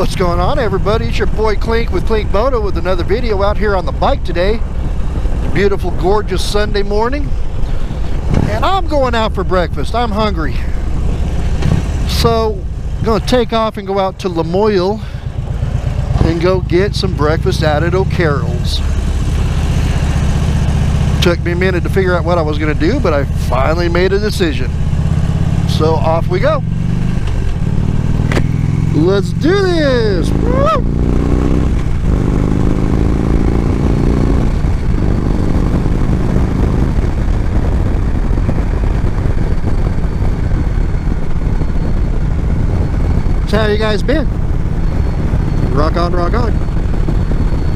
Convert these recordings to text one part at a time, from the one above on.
What's going on, everybody? It's your boy Clink with Clink Moto with another video out here on the bike today. It's a beautiful, gorgeous Sunday morning, and I'm going out for breakfast. I'm hungry, so I'm going to take off and go out to Lamoille and go get some breakfast out at O'Carroll's. Took me a minute to figure out what I was going to do, but I finally made a decision. So off we go. Let's do this! Woo! So how you guys been? Rock on, rock on.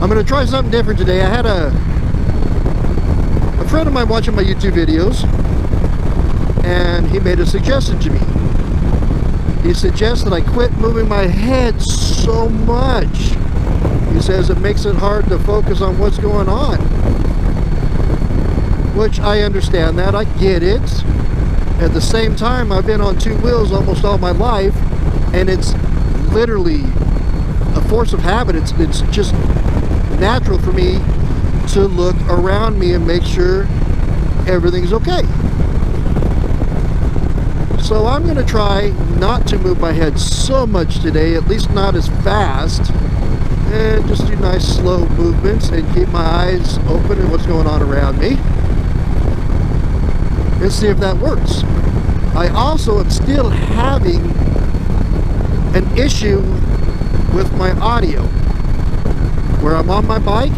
I'm gonna try something different today. I had a friend of mine watching my YouTube videos, and he made a suggestion to me. He suggests that I quit moving my head so much. He says it makes it hard to focus on what's going on. Which I understand that, I get it. At the same time, I've been on two wheels almost all my life, and it's literally a force of habit. It's just natural for me to look around me and make sure everything's okay. So I'm going to try not to move my head so much today, at least not as fast, and just do nice slow movements and keep my eyes open at what's going on around me and see if that works. I also am still having an issue with my audio. Where I'm on my bike,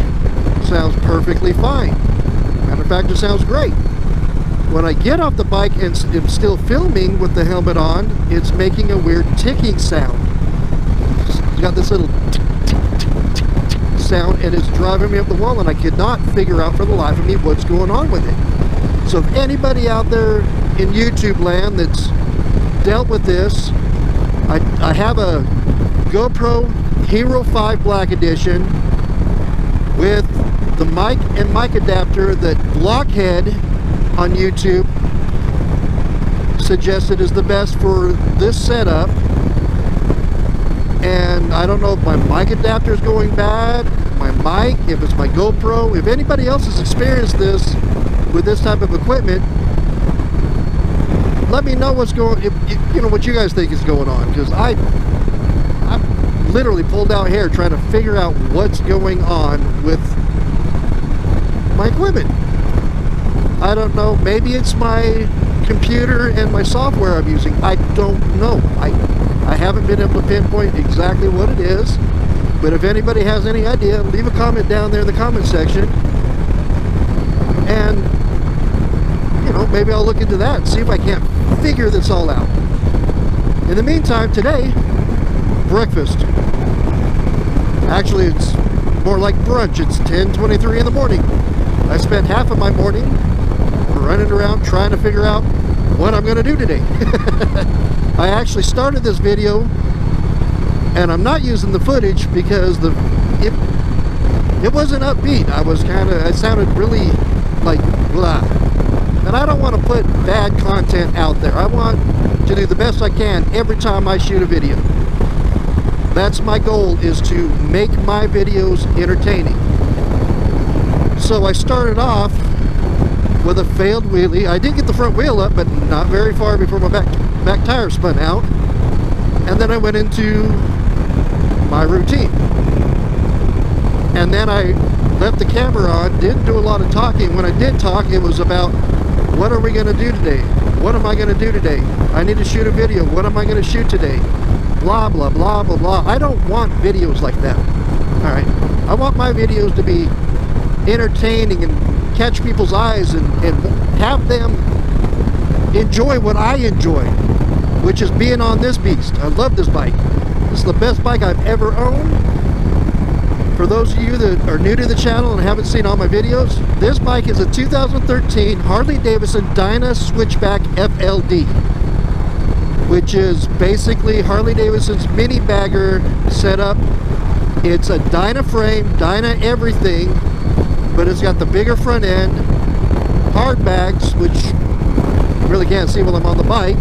sounds perfectly fine. Matter of fact, it sounds great. When I get off the bike and am still filming with the helmet on, it's making a weird ticking sound. It's got this little tick, tick, tick, tick, tick sound, and it's driving me up the wall, and I could not figure out for the life of me what's going on with it. So if anybody out there in YouTube land that's dealt with this, I have a GoPro Hero 5 Black Edition with the mic and mic adapter that Blockhead on YouTube suggested is the best for this setup. And I don't know if my mic adapter is going bad, my mic, if it's my GoPro. If anybody else has experienced this with this type of equipment, let me know what's going, you know, what you guys think is going on, because I literally pulled out hair trying to figure out what's going on with my equipment. I don't know, maybe it's my computer and my software I'm using. I don't know. I haven't been able to pinpoint exactly what it is, but if anybody has any idea, leave a comment down there in the comment section, and you know, maybe I'll look into that and see if I can't figure this all out. In the meantime, today, breakfast. Actually, it's more like brunch. It's 10:23 in the morning. I spent half of my morning running around trying to figure out what I'm going to do today. I actually started this video, and I'm not using the footage because it wasn't upbeat. It sounded really like blah. And I don't want to put bad content out there. I want to do the best I can every time I shoot a video. That's my goal, is to make my videos entertaining. So I started off with a failed wheelie. I did get the front wheel up, but not very far before my back tire spun out. And then I went into my routine. And then I left the camera on, didn't do a lot of talking. When I did talk, it was about, what are we going to do today? What am I going to do today? I need to shoot a video. What am I going to shoot today? Blah, blah, blah, blah, blah. I don't want videos like that. Alright? I want my videos to be entertaining and catch people's eyes and have them enjoy what I enjoy, which is being on this beast. I love this bike. This is the best bike I've ever owned. For those of you that are new to the channel and haven't seen all my videos, this bike is a 2013 Harley-Davidson Dyna Switchback FLD, which is basically Harley-Davidson's mini bagger setup. It's a Dyna frame, Dyna everything, but it's got the bigger front end, hard bags, which you really can't see while I'm on the bike,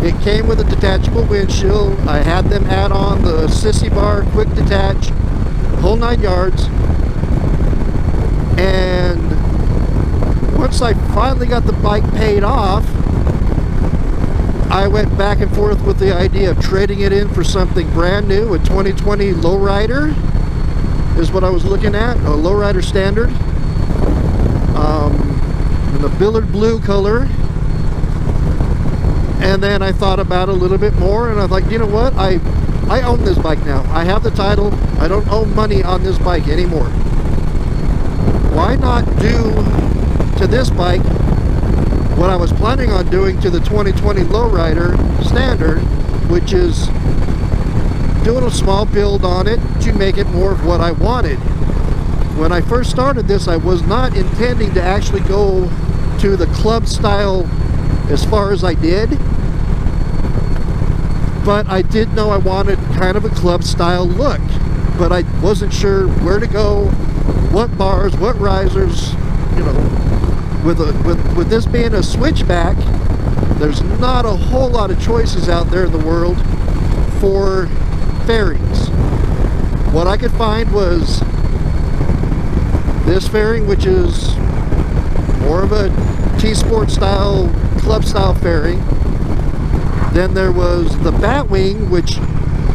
It came with a detachable windshield. I had them add on the sissy bar, quick detach, whole 9 yards. And once I finally got the bike paid off, I went back and forth with the idea of trading it in for something brand new. A 2020 Lowrider is what I was looking at, a Lowrider Standard, in the Billard blue color. And then I thought about it a little bit more, and I was like, you know what, I own this bike now. I have the title. I don't owe money on this bike anymore. Why not do to this bike what I was planning on doing to the 2020 Lowrider Standard, which is doing a small build on it to make it more of what I wanted. When I first started this, I was not intending to actually go to the club style as far as I did, but I did know I wanted kind of a club style look, but I wasn't sure where to go, what bars, what risers. You know, with this being a switchback, there's not a whole lot of choices out there in the world for fairings. What I could find was this fairing, which is more of a T-Sport style, club style fairing. Then there was the Batwing, which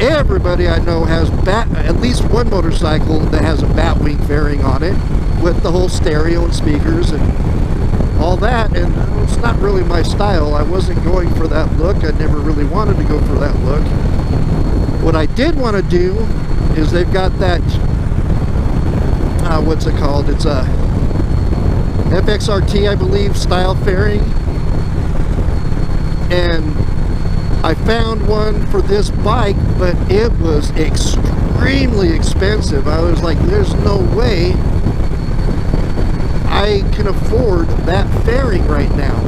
everybody I know has at least one motorcycle that has a Batwing fairing on it, with the whole stereo and speakers and all that, and it's not really my style. I wasn't going for that look. I never really wanted to go for that look. What I did want to do is they've got that, what's it called? It's a FXRT, I believe, style fairing. And I found one for this bike, but it was extremely expensive. I was like, there's no way I can afford that fairing right now.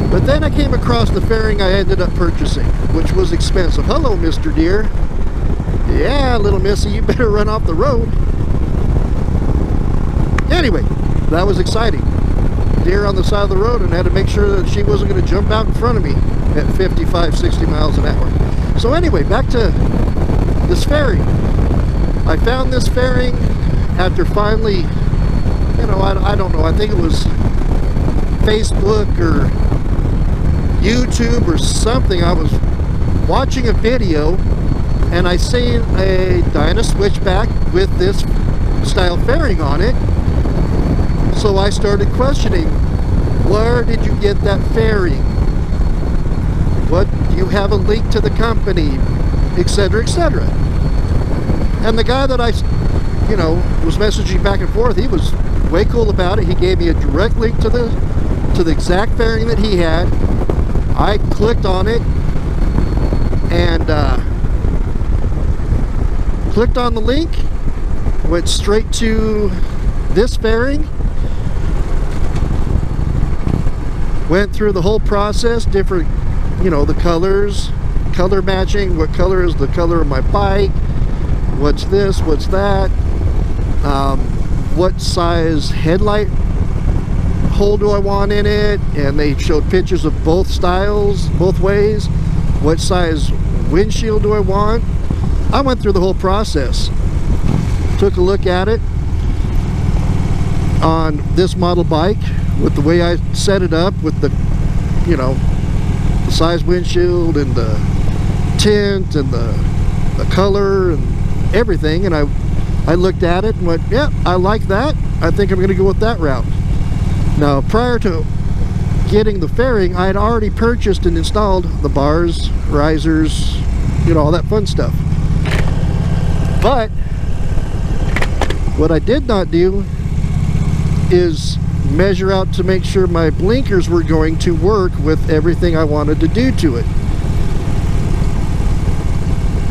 But then I came across the fairing I ended up purchasing, which was expensive. Hello, Mr. Deer. Yeah, little missy, you better run off the road. Anyway, that was exciting. Deer on the side of the road, and had to make sure that she wasn't going to jump out in front of me at 55, 60 miles an hour. So anyway, back to this fairing. I found this fairing after finally, you know, I don't know, I think it was Facebook or YouTube or something. I was watching a video and I seen a Dyna Switchback with this style fairing on it. So I started questioning, where did you get that fairing? What, do you have a link to the company, etc., etc.? And the guy that I, you know, was messaging back and forth, he was way cool about it. He gave me a direct link to the exact fairing that he had. I clicked on it and clicked on the link, went straight to this fairing, went through the whole process, different, you know, the colors, color matching, what color is the color of my bike, what's this, what's that, what size headlight hole do I want in it, and they showed pictures of both styles, both ways. What size windshield do I want? I went through the whole process, took a look at it on this model bike with the way I set it up, with the, you know, the size windshield and the tint and the color and everything, and I looked at it and went, yeah, I like that. I think I'm going to go with that route. Now, prior to getting the fairing, I had already purchased and installed the bars, risers, you know, all that fun stuff. But what I did not do is measure out to make sure my blinkers were going to work with everything I wanted to do to it.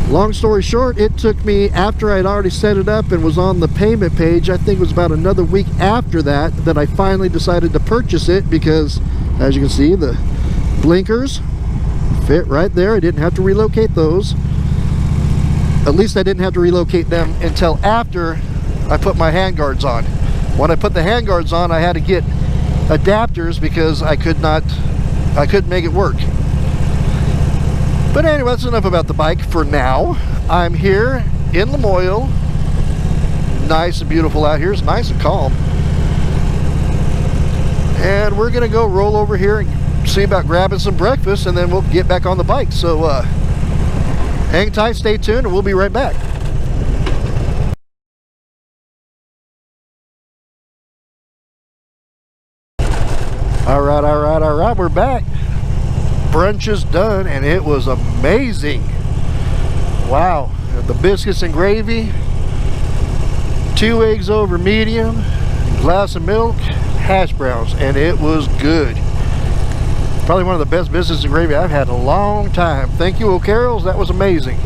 Long story short, it took me, after I'd already set it up and was on the payment page, I think it was about another week after that, that I finally decided to purchase it, because as you can see, the blinkers fit right there. I didn't have to relocate those. At least I didn't have to relocate them until after I put my handguards on. When I put the handguards on, I had to get adapters because I couldn't make it work. But anyway, that's enough about the bike for now. I'm here in Lamoille. Nice and beautiful out here. It's nice and calm. And we're gonna go roll over here and see about grabbing some breakfast, and then we'll get back on the bike. So hang tight, stay tuned, and we'll be right back. All right, we're back. Brunch is done, and it was amazing. Wow, the biscuits and gravy, 2 eggs over medium, glass of milk, hash browns, and it was good. Probably one of the best biscuits and gravy I've had in a long time. Thank you, O'Carroll's. That was amazing.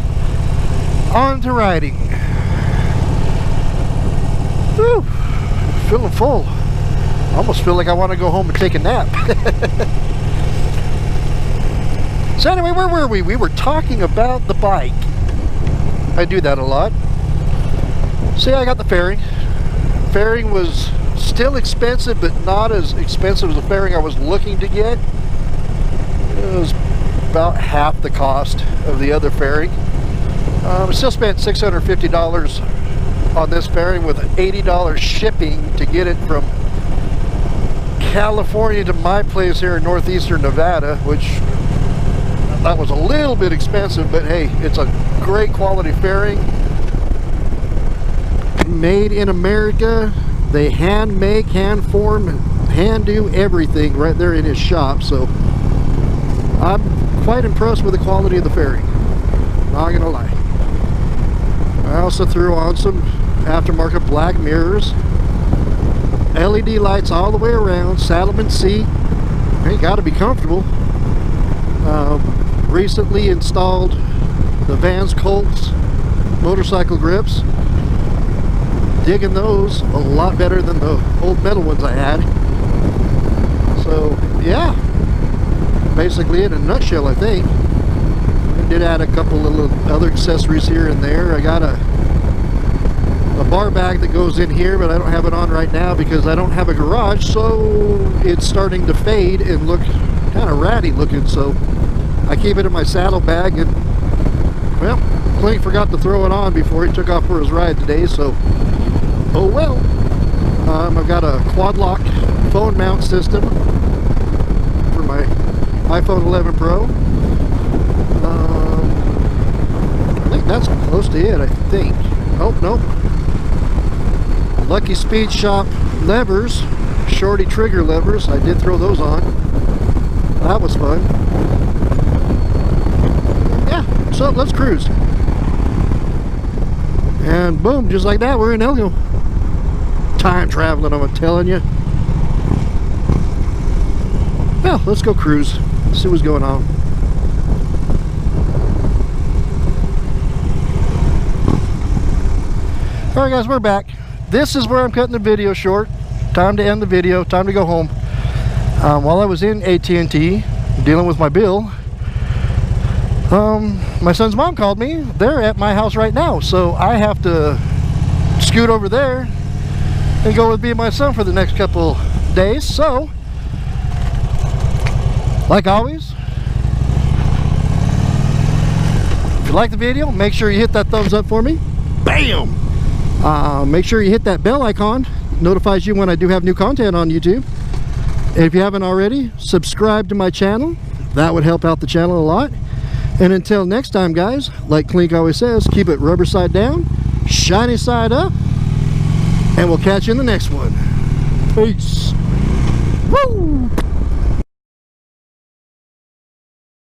On to riding. Whew, feeling full. I almost feel like I want to go home and take a nap. So anyway, where were we? We were talking about the bike. I do that a lot. See, I got the fairing. Fairing was still expensive, but not as expensive as the fairing I was looking to get. It was about half the cost of the other fairing. I still spent $650 on this fairing with $80 shipping to get it from California to my place here in northeastern Nevada, which that was a little bit expensive, but hey, it's a great quality fairing. Made in America. They hand make, hand form, hand do everything right there in his shop. So I'm quite impressed with the quality of the fairing, not gonna lie. I also threw on some aftermarket black mirrors, LED lights all the way around, saddleman seat. Ain't got to be comfortable. Recently installed the Vans Colts motorcycle grips. Digging those a lot better than the old metal ones I had. So yeah, basically in a nutshell, I think. I did add a couple of little other accessories here and there. I got a bar bag that goes in here, but I don't have it on right now because I don't have a garage, so it's starting to fade and look kind of ratty looking. So I keep it in my saddle bag, and well, Clink forgot to throw it on before he took off for his ride today, so oh well. I've got a quad lock phone mount system for my iPhone 11 Pro. I think that's close to it, I think. Oh, nope. Lucky Speed Shop levers, shorty trigger levers. I did throw those on. That was fun. Yeah, so let's cruise. And boom, just like that, we're in Elko. Time traveling, I'm telling you. Well, let's go cruise. See what's going on. Alright guys, we're back. This is where I'm cutting the video short. Time to end the video, time to go home. While I was in AT&T dealing with my bill, my son's mom called me. They're at my house right now, so I have to scoot over there and go with me and my son for the next couple days. So, like always, if you like the video, make sure you hit that thumbs up for me. Bam! Make sure you hit that bell icon. Notifies you when I do have new content on YouTube. And if you haven't already, subscribe to my channel. That would help out the channel a lot. And until next time, guys, like Clink always says, keep it rubber side down, shiny side up, and we'll catch you in the next one. Peace. Woo!